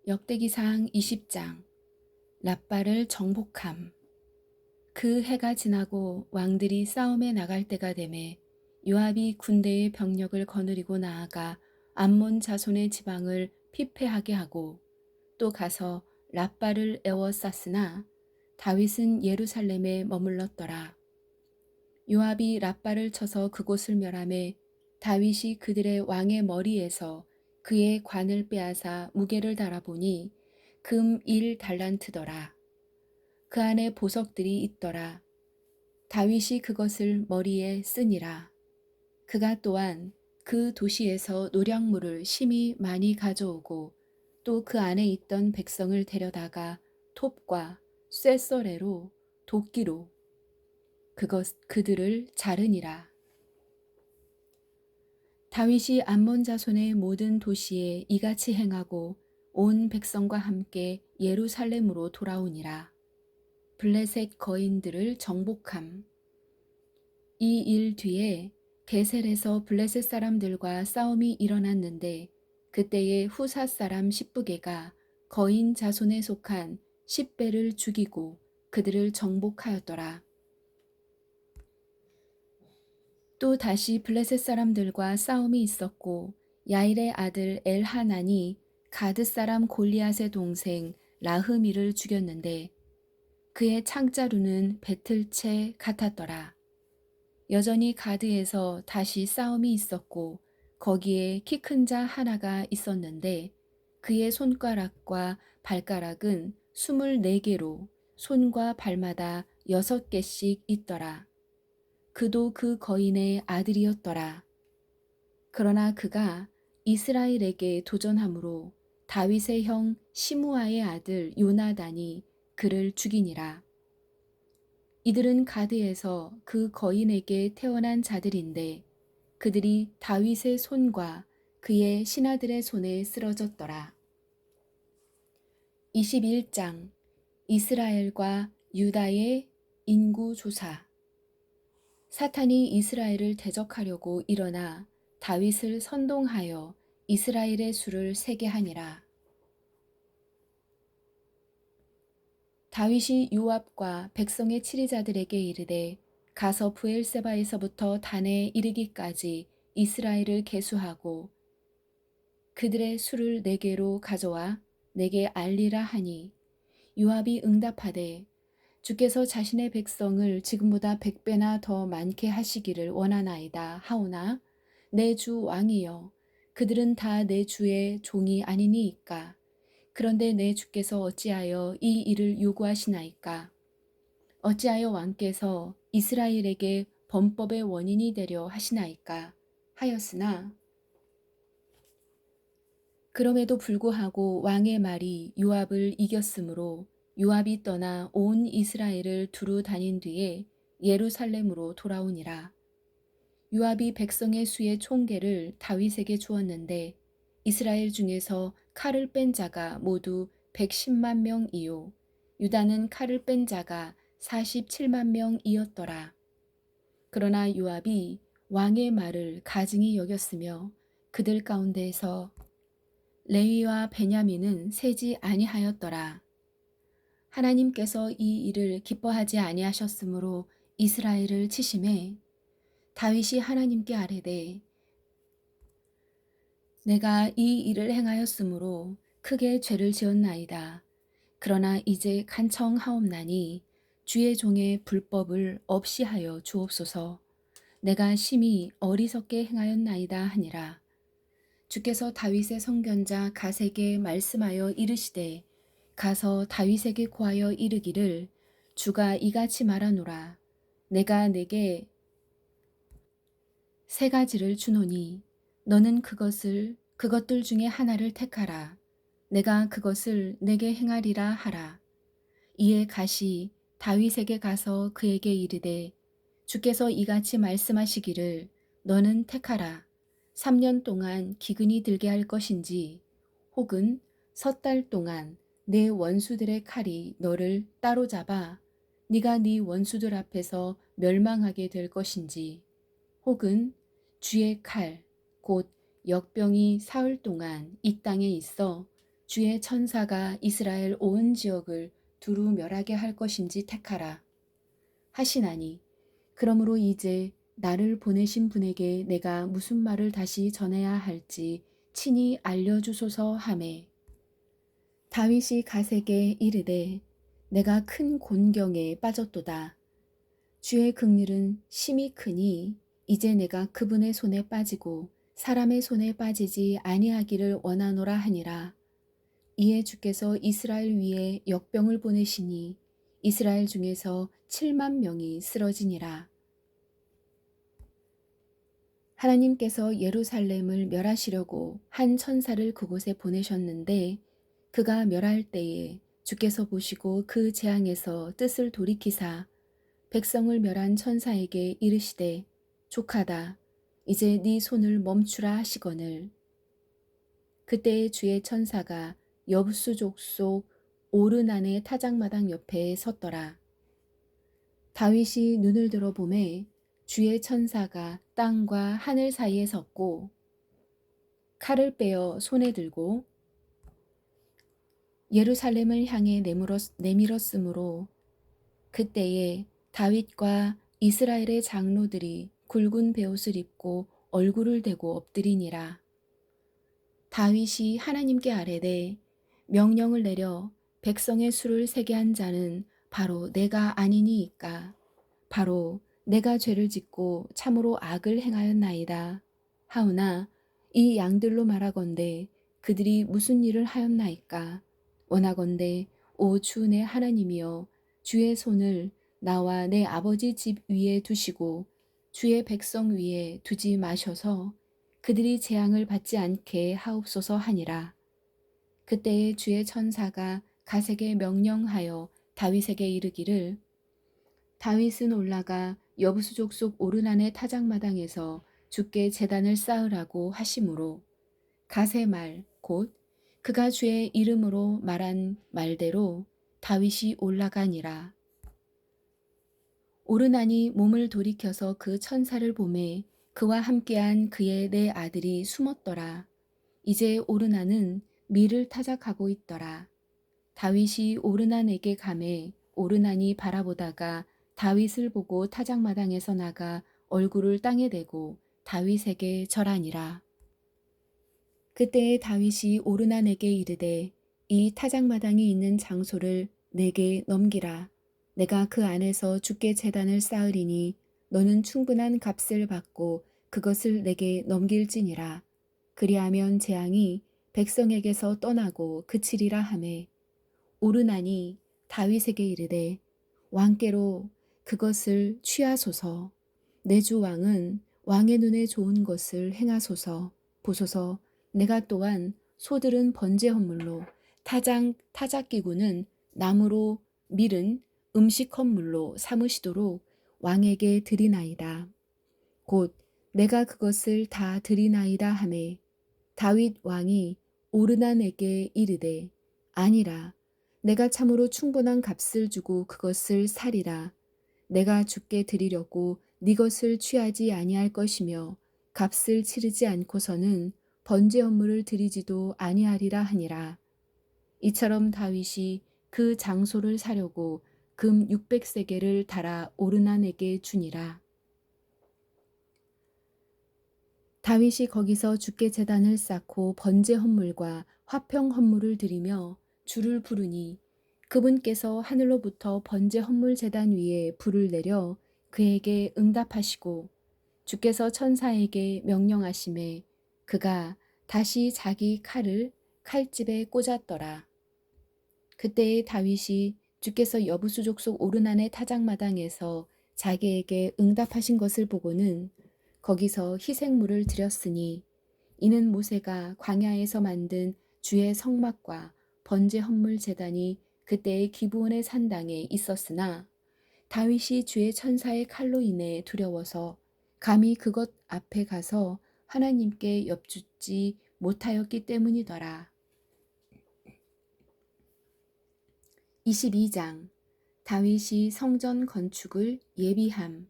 역대기상 20장 랍바를 정복함. 그 해가 지나고 왕들이 싸움에 나갈 때가 되매 요압이 군대의 병력을 거느리고 나아가 암몬 자손의 지방을 피폐하게 하고 또 가서 랍바를 에워쌌으나 다윗은 예루살렘에 머물렀더라. 요압이 랍바를 쳐서 그곳을 멸하매 다윗이 그들의 왕의 머리에서 그의 관을 빼앗아 무게를 달아보니 금 1달란트더라. 그 안에 보석들이 있더라. 다윗이 그것을 머리에 쓰니라. 그가 또한 그 도시에서 노략물을 심히 많이 가져오고 또 그 안에 있던 백성을 데려다가 톱과 쇠서래로 도끼로 그들을 자르니라. 다윗이 암몬 자손의 모든 도시에 이같이 행하고 온 백성과 함께 예루살렘으로 돌아오니라. 블레셋 거인들을 정복함. 이 일 뒤에 게셀에서 블레셋 사람들과 싸움이 일어났는데 그때에 후사 사람 십부게가 거인 자손에 속한 10배를 죽이고 그들을 정복하였더라. 또 다시 블레셋 사람들과 싸움이 있었고 야일의 아들 엘하난이 가드 사람 골리앗의 동생 라흐미를 죽였는데 그의 창자루는 배틀채 같았더라. 여전히 가드에서 다시 싸움이 있었고 거기에 키 큰 자 하나가 있었는데 그의 손가락과 발가락은 24개로 손과 발마다 6개씩 있더라. 그도 그 거인의 아들이었더라. 그러나 그가 이스라엘에게 도전함으로 다윗의 형 시므아의 아들 요나단이 그를 죽이니라. 이들은 가드에서 그 거인에게 태어난 자들인데 그들이 다윗의 손과 그의 신하들의 손에 쓰러졌더라. 21장 이스라엘과 유다의 인구 조사. 사탄이 이스라엘을 대적하려고 일어나 다윗을 선동하여 이스라엘의 수를 세게 하니라. 다윗이 요압과 백성의 치리자들에게 이르되 가서 브엘세바에서부터 단에 이르기까지 이스라엘을 계수하고 그들의 수를 내게로 가져와 내게 알리라 하니 요압이 응답하되 주께서 자신의 백성을 지금보다 100배나 더 많게 하시기를 원하나이다 하오나 내 주 왕이여 그들은 다 내 주의 종이 아니니이까 그런데 내 주께서 어찌하여 이 일을 요구하시나이까 어찌하여 왕께서 이스라엘에게 범법의 원인이 되려 하시나이까 하였으나 그럼에도 불구하고 왕의 말이 요압을 이겼으므로 요압이 떠나 온 이스라엘을 두루 다닌 뒤에 예루살렘으로 돌아오니라. 요압이 백성의 수의 총계를 다윗에게 주었는데 이스라엘 중에서 칼을 뺀 자가 모두 110만 명이요 유다는 칼을 뺀 자가 47만 명이었더라. 그러나 요압이 왕의 말을 가증히 여겼으며 그들 가운데에서 레위와 베냐민은 세지 아니하였더라. 하나님께서 이 일을 기뻐하지 아니하셨으므로 이스라엘을 치심해 다윗이 하나님께 아뢰되 내가 이 일을 행하였으므로 크게 죄를 지었나이다. 그러나 이제 간청하옵나니 주의 종의 불법을 없이 하여 주옵소서. 내가 심히 어리석게 행하였나이다 하니라. 주께서 다윗의 성견자 갓에게 말씀하여 이르시되 가서 다윗에게 고하여 이르기를 주가 이같이 말하노라. 내가 내게 3가지를 주노니 너는 그것들 중에 하나를 택하라. 내가 그것을 내게 행하리라 하라. 이에 갓이 다윗에게 가서 그에게 이르되 주께서 이같이 말씀하시기를 너는 택하라. 3년 동안 기근이 들게 할 것인지 혹은 섣달 동안 내 원수들의 칼이 너를 따로잡아 네가 네 원수들 앞에서 멸망하게 될 것인지 혹은 주의 칼 곧 역병이 사흘 동안 이 땅에 있어 주의 천사가 이스라엘 온 지역을 두루 멸하게 할 것인지 택하라 하시나니 그러므로 이제 나를 보내신 분에게 내가 무슨 말을 다시 전해야 할지 친히 알려주소서 하매 다윗이 갓에게 이르되 내가 큰 곤경에 빠졌도다. 주의 긍휼은 심히 크니 이제 내가 그분의 손에 빠지고 사람의 손에 빠지지 아니하기를 원하노라 하니라. 이에 주께서 이스라엘 위에 역병을 보내시니 이스라엘 중에서 7만 명이 쓰러지니라. 하나님께서 예루살렘을 멸하시려고 한 천사를 그곳에 보내셨는데 그가 멸할 때에 주께서 보시고 그 재앙에서 뜻을 돌이키사 백성을 멸한 천사에게 이르시되 족하다 이제 네 손을 멈추라 하시거늘 그때에 주의 천사가 여부수 족속 오르난의 타작마당 옆에 섰더라. 다윗이 눈을 들어 보매 주의 천사가 땅과 하늘 사이에 섰고 칼을 빼어 손에 들고 예루살렘을 향해 내밀었으므로 그때에 다윗과 이스라엘의 장로들이 굵은 베옷을 입고 얼굴을 대고 엎드리니라. 다윗이 하나님께 아뢰되 명령을 내려 백성의 수를 세게 한 자는 바로 내가 아니니이까 바로 내가 죄를 짓고 참으로 악을 행하였나이다. 하오나 이 양들로 말하건대 그들이 무슨 일을 하였나이까 원하건대 오 주 내 하나님이여 주의 손을 나와 내 아버지 집 위에 두시고 주의 백성 위에 두지 마셔서 그들이 재앙을 받지 않게 하옵소서 하니라. 그때에 주의 천사가 갓에게 명령하여 다윗에게 이르기를 다윗은 올라가 여부수 족속 오르난의 타작마당에서 주께 제단을 쌓으라고 하심으로 갓의 말 곧 그가 주의 이름으로 말한 말대로 다윗이 올라가니라. 오르난이 몸을 돌이켜서 그 천사를 보매 그와 함께한 그의 네 아들이 숨었더라. 이제 오르난은 밀을 타작하고 있더라. 다윗이 오르난에게 가매 오르난이 바라보다가 다윗을 보고 타작마당에서 나가 얼굴을 땅에 대고 다윗에게 절하니라. 그때에 다윗이 오르난에게 이르되 이 타작마당이 있는 장소를 내게 넘기라. 내가 그 안에서 주께 제단을 쌓으리니 너는 충분한 값을 받고 그것을 내게 넘길지니라. 그리하면 재앙이 백성에게서 떠나고 그치리라 하매 오르나니 다윗에게 이르되 왕께로 그것을 취하소서. 내 주 왕은 왕의 눈에 좋은 것을 행하소서. 보소서 내가 또한 소들은 번제 헌물로 타작기구는 나무로 밀은 음식 헌물로 삼으시도록 왕에게 드리나이다. 곧 내가 그것을 다 드리나이다 하매 다윗 왕이 오르난에게 이르되 아니라 내가 참으로 충분한 값을 주고 그것을 사리라. 내가 주께 드리려고 네 것을 취하지 아니할 것이며 값을 치르지 않고서는 번제 헌물을 드리지도 아니하리라 하니라. 이처럼 다윗이 그 장소를 사려고 금 600세겔을 달아 오르난에게 주니라. 다윗이 거기서 주께 제단을 쌓고 번제 헌물과 화평 헌물을 드리며 주를 부르니 그분께서 하늘로부터 번제 헌물 제단 위에 불을 내려 그에게 응답하시고 주께서 천사에게 명령하심에 그가 다시 자기 칼을 칼집에 꽂았더라. 그때에 다윗이 주께서 여부수 족속 오르난의 타작마당에서 자기에게 응답하신 것을 보고는 거기서 희생물을 드렸으니 이는 모세가 광야에서 만든 주의 성막과 번제 헌물 제단이 그때의 기브온의 산당에 있었으나 다윗이 주의 천사의 칼로 인해 두려워서 감히 그것 앞에 가서 하나님께 엽죽지 못하였기 때문이더라. 22장 다윗이 성전 건축을 예비함.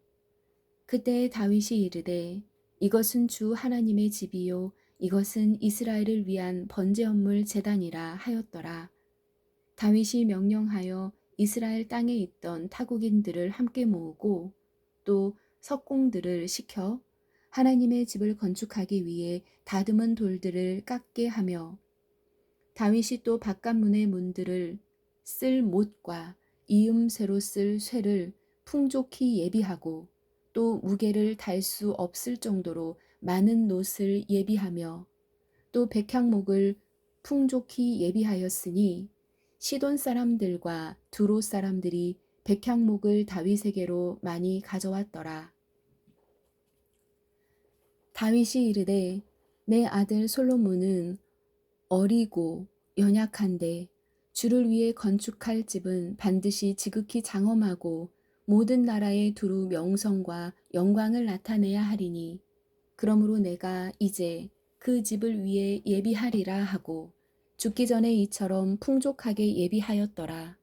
그때 다윗이 이르되 이것은 주 하나님의 집이요 이것은 이스라엘을 위한 번제헌물 제단이라 하였더라. 다윗이 명령하여 이스라엘 땅에 있던 타국인들을 함께 모으고 또 석공들을 시켜 하나님의 집을 건축하기 위해 다듬은 돌들을 깎게 하며 다윗이 또 바깥문의 문들을 쓸 못과 이음새로 쓸 쇠를 풍족히 예비하고 또 무게를 달 수 없을 정도로 많은 놋을 예비하며 또 백향목을 풍족히 예비하였으니 시돈 사람들과 두로 사람들이 백향목을 다윗에게로 많이 가져왔더라. 다윗이 이르되 내 아들 솔로몬은 어리고 연약한데 주를 위해 건축할 집은 반드시 지극히 장엄하고 모든 나라의 두루 명성과 영광을 나타내야 하리니 그러므로 내가 이제 그 집을 위해 예비하리라 하고 죽기 전에 이처럼 풍족하게 예비하였더라.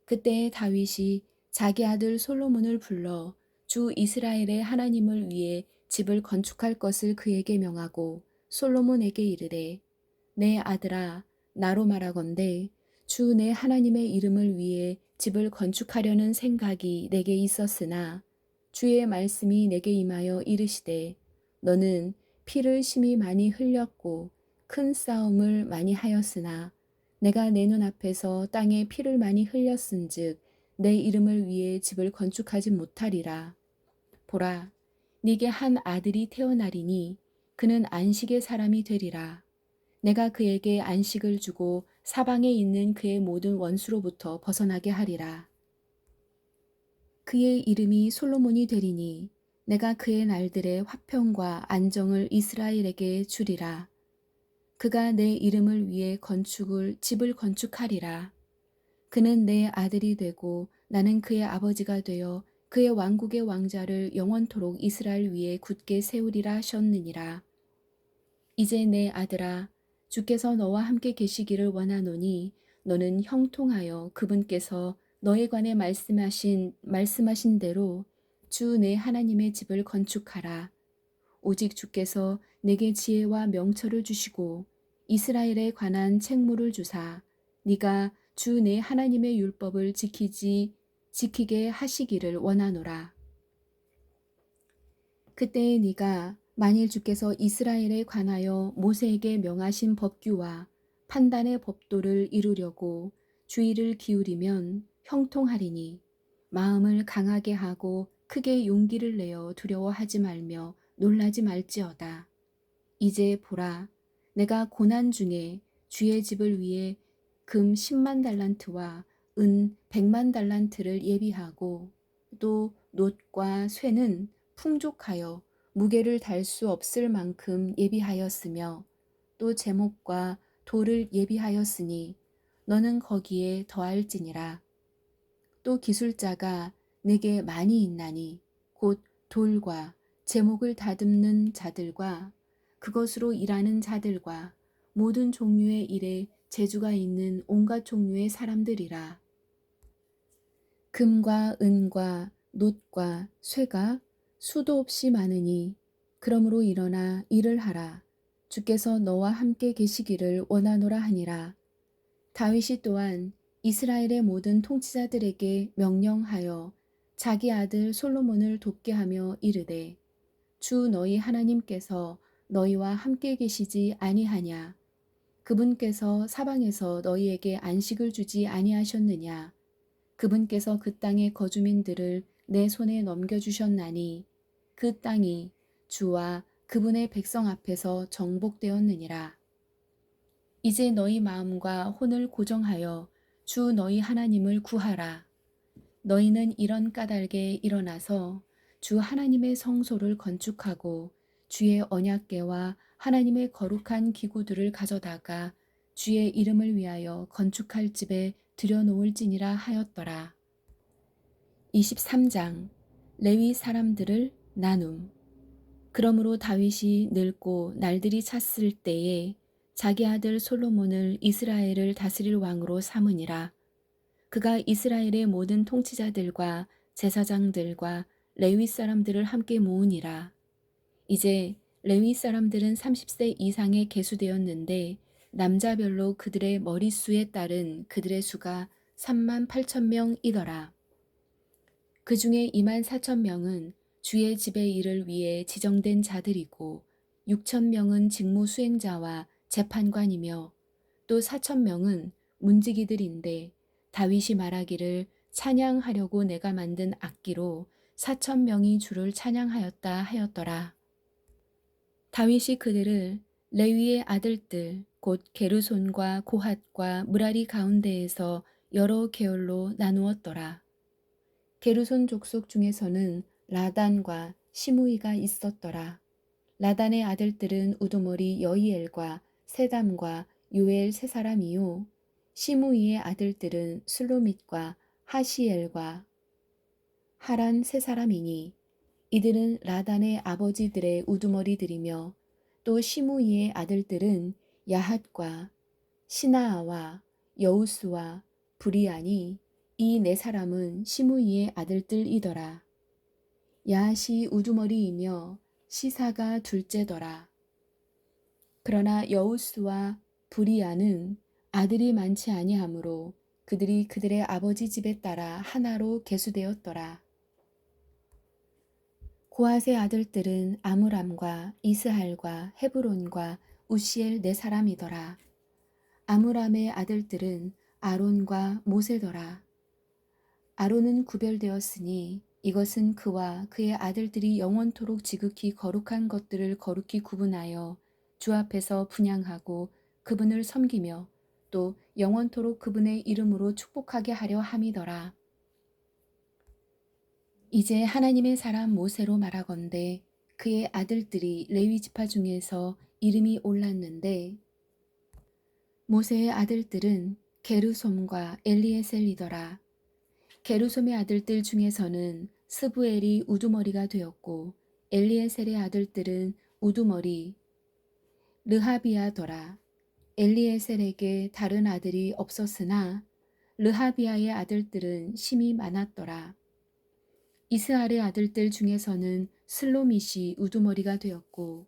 그때 다윗이 자기 아들 솔로몬을 불러 주 이스라엘의 하나님을 위해 집을 건축할 것을 그에게 명하고 솔로몬에게 이르되 내 아들아 나로 말하건대 주 내 하나님의 이름을 위해 집을 건축하려는 생각이 내게 있었으나 주의 말씀이 내게 임하여 이르시되 너는 피를 심히 많이 흘렸고 큰 싸움을 많이 하였으나 내가 내 눈앞에서 땅에 피를 많이 흘렸은즉 내 이름을 위해 집을 건축하지 못하리라. 보라, 네게 한 아들이 태어나리니 그는 안식의 사람이 되리라. 내가 그에게 안식을 주고 사방에 있는 그의 모든 원수로부터 벗어나게 하리라. 그의 이름이 솔로몬이 되리니 내가 그의 날들의 화평과 안정을 이스라엘에게 주리라. 그가 내 이름을 위해 집을 건축하리라. 그는 내 아들이 되고 나는 그의 아버지가 되어 그의 왕국의 왕자를 영원토록 이스라엘 위에 굳게 세우리라 하셨느니라. 이제 내 아들아, 주께서 너와 함께 계시기를 원하노니 너는 형통하여 그분께서 너에 관해 말씀하신 대로 주 내 하나님의 집을 건축하라. 오직 주께서 내게 지혜와 명철을 주시고 이스라엘에 관한 책무를 주사 네가 주 내 하나님의 율법을 지키게 하시기를 원하노라. 그때에 네가 만일 주께서 이스라엘에 관하여 모세에게 명하신 법규와 판단의 법도를 이루려고 주의를 기울이면 형통하리니 마음을 강하게 하고 크게 용기를 내어 두려워하지 말며 놀라지 말지어다. 이제 보라, 내가 고난 중에 주의 집을 위해 금 10만 달란트와 은 100만 달란트를 예비하고 또 놋과 쇠는 풍족하여 무게를 달 수 없을 만큼 예비하였으며 또 제목과 돌을 예비하였으니 너는 거기에 더할지니라. 또 기술자가 내게 많이 있나니 곧 돌과 제목을 다듬는 자들과 그것으로 일하는 자들과 모든 종류의 일에 재주가 있는 온갖 종류의 사람들이라. 금과 은과 놋과 쇠가 수도 없이 많으니 그러므로 일어나 일을 하라. 주께서 너와 함께 계시기를 원하노라 하니라. 다윗이 또한 이스라엘의 모든 통치자들에게 명령하여 자기 아들 솔로몬을 돕게 하며 이르되 주 너희 하나님께서 너희와 함께 계시지 아니하냐. 그분께서 사방에서 너희에게 안식을 주지 아니하셨느냐. 그분께서 그 땅의 거주민들을 내 손에 넘겨주셨나니 그 땅이 주와 그분의 백성 앞에서 정복되었느니라. 이제 너희 마음과 혼을 고정하여 주 너희 하나님을 구하라. 너희는 이런 까닭에 일어나서 주 하나님의 성소를 건축하고 주의 언약궤와 하나님의 거룩한 기구들을 가져다가 주의 이름을 위하여 건축할 집에 들여놓을지니라 하였더라. 23장 레위 사람들을 나눔. 그러므로 다윗이 늙고 날들이 찼을 때에 자기 아들 솔로몬을 이스라엘을 다스릴 왕으로 삼으니라. 그가 이스라엘의 모든 통치자들과 제사장들과 레위 사람들을 함께 모으니라. 이제 레위 사람들은 30세 이상에 계수되었는데 남자별로 그들의 머릿수에 따른 그들의 수가 3만 8천 명이더라. 그 중에 2만 4천 명은 주의 집의 일을 위해 지정된 자들이고 6천 명은 직무 수행자와 재판관이며 또 4천 명은 문지기들인데 다윗이 말하기를 찬양하려고 내가 만든 악기로 4천 명이 주를 찬양하였다 하였더라. 다윗이 그들을 레위의 아들들 곧 게르손과 고핫과 무라리 가운데에서 여러 계열로 나누었더라. 게르손 족속 중에서는 라단과 시므이가 있었더라. 라단의 아들들은 우두머리 여이엘과 세담과 요엘 세 사람이요. 시므이의 아들들은 슬로밋과 하시엘과 하란 세 사람이니 이들은 라단의 아버지들의 우두머리들이며 또 시므이의 아들들은 야핫과 시나아와 여우스와 브리아니 이 네 사람은 시므이의 아들들이더라. 야핫이 우두머리이며 시사가 둘째더라. 그러나 여우스와 브리아는 아들이 많지 아니하므로 그들이 그들의 아버지 집에 따라 하나로 계수되었더라. 고핫의 아들들은 아므람과 이스할과 헤브론과 우시엘 네 사람이더라. 아므람의 아들들은 아론과 모세더라. 아론은 구별되었으니 이것은 그와 그의 아들들이 영원토록 지극히 거룩한 것들을 거룩히 구분하여 주 앞에서 분향하고 그분을 섬기며 또 영원토록 그분의 이름으로 축복하게 하려 함이더라. 이제 하나님의 사람 모세로 말하건대 그의 아들들이 레위 지파 중에서 이름이 올랐는데 모세의 아들들은 게르솜과 엘리에셀이더라. 게르솜의 아들들 중에서는 스부엘이 우두머리가 되었고 엘리에셀의 아들들은 우두머리 르하비아더라. 엘리에셀에게 다른 아들이 없었으나 르하비아의 아들들은 심이 많았더라. 이스할의 아들들 중에서는 슬로밋이 우두머리가 되었고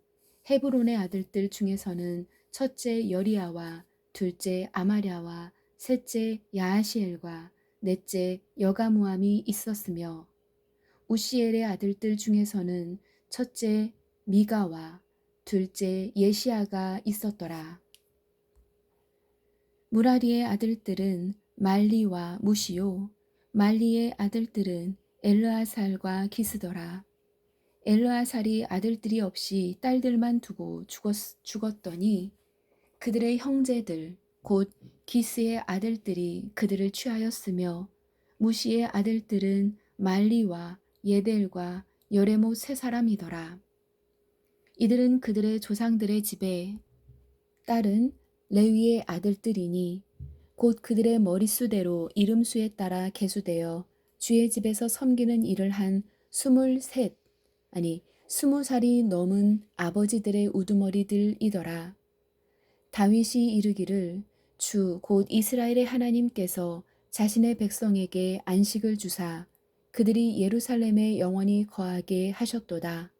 헤브론의 아들들 중에서는 첫째 여리야와 둘째 아마랴와 셋째 야하시엘과 넷째 여가무함이 있었으며 우시엘의 아들들 중에서는 첫째 미가와 둘째 예시아가 있었더라. 무라리의 아들들은 말리와 무시요 말리의 아들들은 엘르아살과 기스더라. 엘르아살이 아들들이 없이 딸들만 두고 죽었더니 그들의 형제들 곧 기스의 아들들이 그들을 취하였으며 무시의 아들들은 말리와 예델과 여레못 세 사람이더라. 이들은 그들의 조상들의 집에 딸은 레위의 아들들이니 곧 그들의 머릿수대로 이름수에 따라 계수되어 주의 집에서 섬기는 일을 한 23, 아니 20살이 넘은 아버지들의 우두머리들이더라. 다윗이 이르기를 주 곧 이스라엘의 하나님께서 자신의 백성에게 안식을 주사 그들이 예루살렘에 영원히 거하게 하셨도다.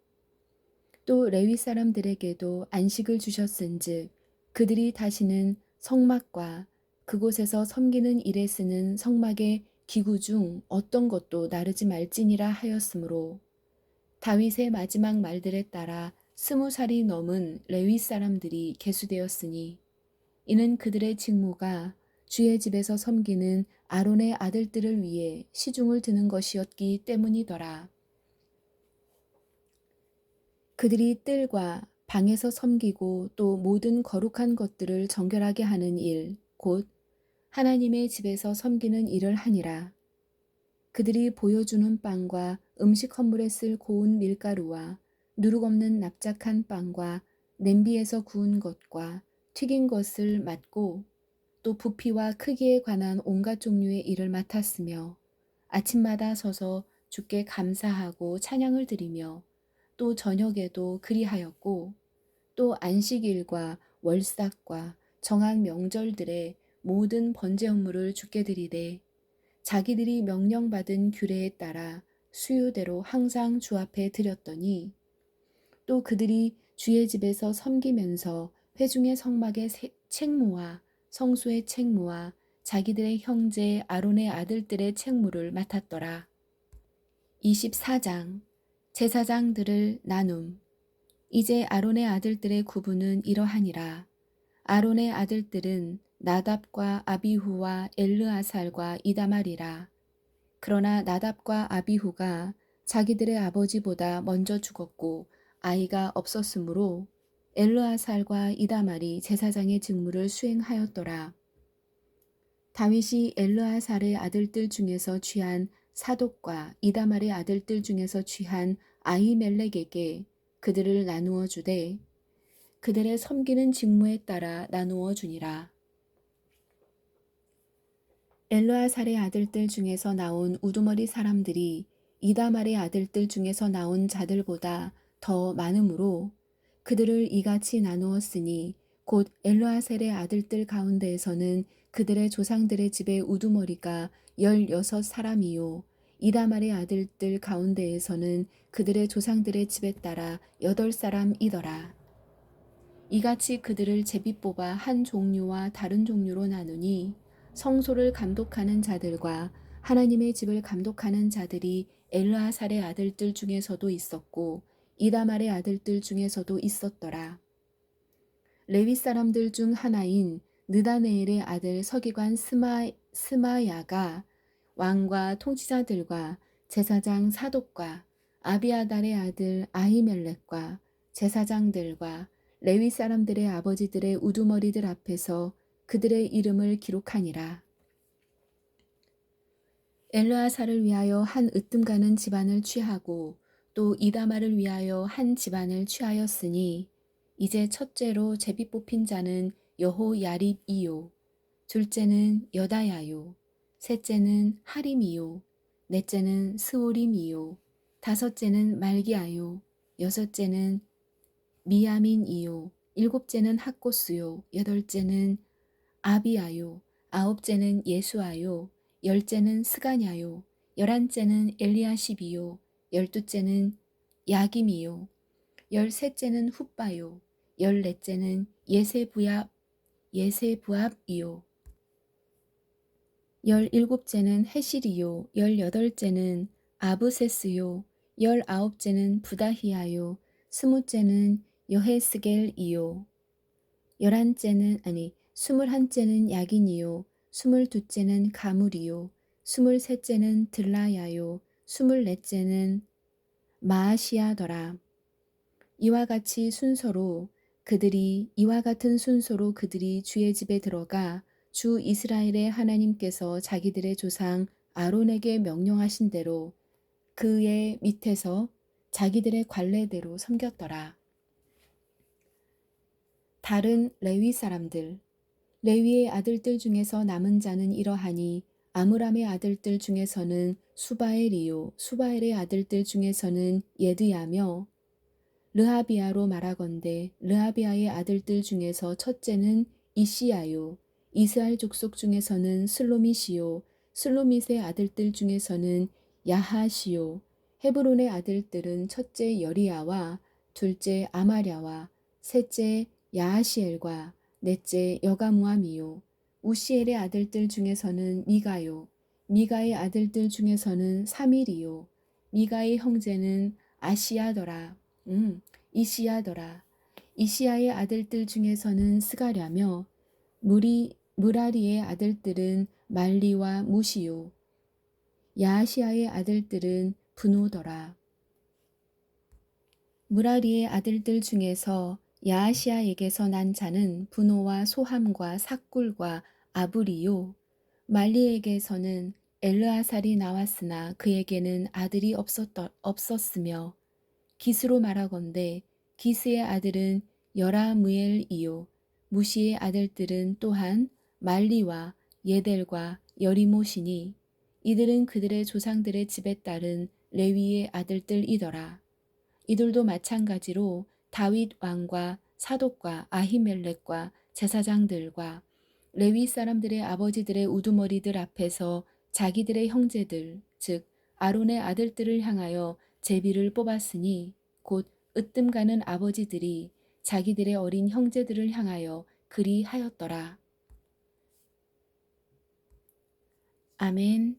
또 레위 사람들에게도 안식을 주셨은즉 그들이 다시는 성막과 그곳에서 섬기는 일에 쓰는 성막의 기구 중 어떤 것도 나르지 말지니라 하였으므로 다윗의 마지막 말들에 따라 20살이 넘은 레위 사람들이 계수되었으니 이는 그들의 직무가 주의 집에서 섬기는 아론의 아들들을 위해 시중을 드는 것이었기 때문이더라. 그들이 뜰과 방에서 섬기고 또 모든 거룩한 것들을 정결하게 하는 일, 곧 하나님의 집에서 섬기는 일을 하니라. 그들이 보여주는 빵과 음식 헌물에 쓸 고운 밀가루와 누룩 없는 납작한 빵과 냄비에서 구운 것과 튀긴 것을 맡고 또 부피와 크기에 관한 온갖 종류의 일을 맡았으며 아침마다 서서 주께 감사하고 찬양을 드리며 또 저녁에도 그리하였고 또 안식일과 월삭과 정한 명절들의 모든 번제 헌물을 주께 드리되 자기들이 명령받은 규례에 따라 수요대로 항상 주 앞에 드렸더니 또 그들이 주의 집에서 섬기면서 회중의 성막의 책무와 성소의 책무와 자기들의 형제 아론의 아들들의 책무를 맡았더라. 24장 제사장들을 나눔. 이제 아론의 아들들의 구분은 이러하니라. 아론의 아들들은 나답과 아비후와 엘르아살과 이다말이라. 그러나 나답과 아비후가 자기들의 아버지보다 먼저 죽었고 아이가 없었으므로 엘르아살과 이다말이 제사장의 직무를 수행하였더라. 다윗이 엘르아살의 아들들 중에서 취한 사독과 이다말의 아들들 중에서 취한 아히멜렉에게 그들을 나누어 주되 그들의 섬기는 직무에 따라 나누어 주니라. 엘르아살의 아들들 중에서 나온 우두머리 사람들이 이다말의 아들들 중에서 나온 자들보다 더 많으므로 그들을 이같이 나누었으니 곧 엘르아살의 아들들 가운데에서는 그들의 조상들의 집의 우두머리가 16사람이요 이다말의 아들들 가운데에서는 그들의 조상들의 집에 따라 8사람이더라. 이같이 그들을 제비 뽑아 한 종류와 다른 종류로 나누니 성소를 감독하는 자들과 하나님의 집을 감독하는 자들이 엘르아살의 아들들 중에서도 있었고 이다말의 아들들 중에서도 있었더라. 레위 사람들 중 하나인 느다네엘의 아들 서기관 스마야가 왕과 통치자들과 제사장 사독과 아비아달의 아들 아히멜렉과 제사장들과 레위 사람들의 아버지들의 우두머리들 앞에서 그들의 이름을 기록하니라. 엘르아살을 위하여 한 으뜸가는 집안을 취하고 또 이다말을 위하여 한 집안을 취하였으니 이제 첫째로 제비 뽑힌 자는 여호야립이요 둘째는 여다야요 셋째는 하림이요 넷째는 스오림이요 다섯째는 말기야요 여섯째는 미야민이요 일곱째는 학고스요 여덟째는 아비야요 아홉째는 예수아요 열째는 스가냐요 열한째는 엘리야십이요 열두째는 야김이요 열셋째는 훗바요 열넷째는 예세부압이요 열일곱째는 헤실이요 열여덟째는 아브세스요 열아홉째는 부다히야요 스무째는 여헤스겔이요 스물한째는 야긴이요 스물두째는 가물이요 스물셋째는 들라야요 스물넷째는 마아시아더라. 이와 같은 순서로 그들이 주의 집에 들어가 주 이스라엘의 하나님께서 자기들의 조상 아론에게 명령하신 대로 그의 밑에서 자기들의 관례대로 섬겼더라. 다른 레위 사람들 레위의 아들들 중에서 남은 자는 이러하니 아므람의 아들들 중에서는 수바엘이요 수바엘의 아들들 중에서는 예드야며 르하비아로 말하건대 르하비아의 아들들 중에서 첫째는 이시야요 이스라엘 족속 중에서는 슬로밋이요 슬로밋의 아들들 중에서는 야하시요 헤브론의 아들들은 첫째 여리야와 둘째 아마랴와 셋째 야하시엘과 넷째 여가무암이요 우시엘의 아들들 중에서는 미가요 미가의 아들들 중에서는 사밀이요 미가의 형제는 아시야더라. 이시야더라. 이시야의 아들들 중에서는 스가랴며 무라리의 아들들은 말리와 무시요 야시야의 아들들은 분호더라. 무라리의 아들들 중에서 야시야에게서 난 자는 분호와 소함과 삭굴과 아브리요 말리에게서는 엘르아살이 나왔으나 그에게는 아들이 없었으며 기스로 말하건대 기스의 아들은 여라무엘이요 무시의 아들들은 또한 말리와 예델과 여리모시니 이들은 그들의 조상들의 집에 따른 레위의 아들들이더라. 이들도 마찬가지로 다윗 왕과 사독과 아히멜렉과 제사장들과 레위 사람들의 아버지들의 우두머리들 앞에서 자기들의 형제들 즉 아론의 아들들을 향하여 제비를 뽑았으니 곧 으뜸 가는 아버지들이 자기들의 어린 형제들을 향하여 그리 하였더라. 아멘.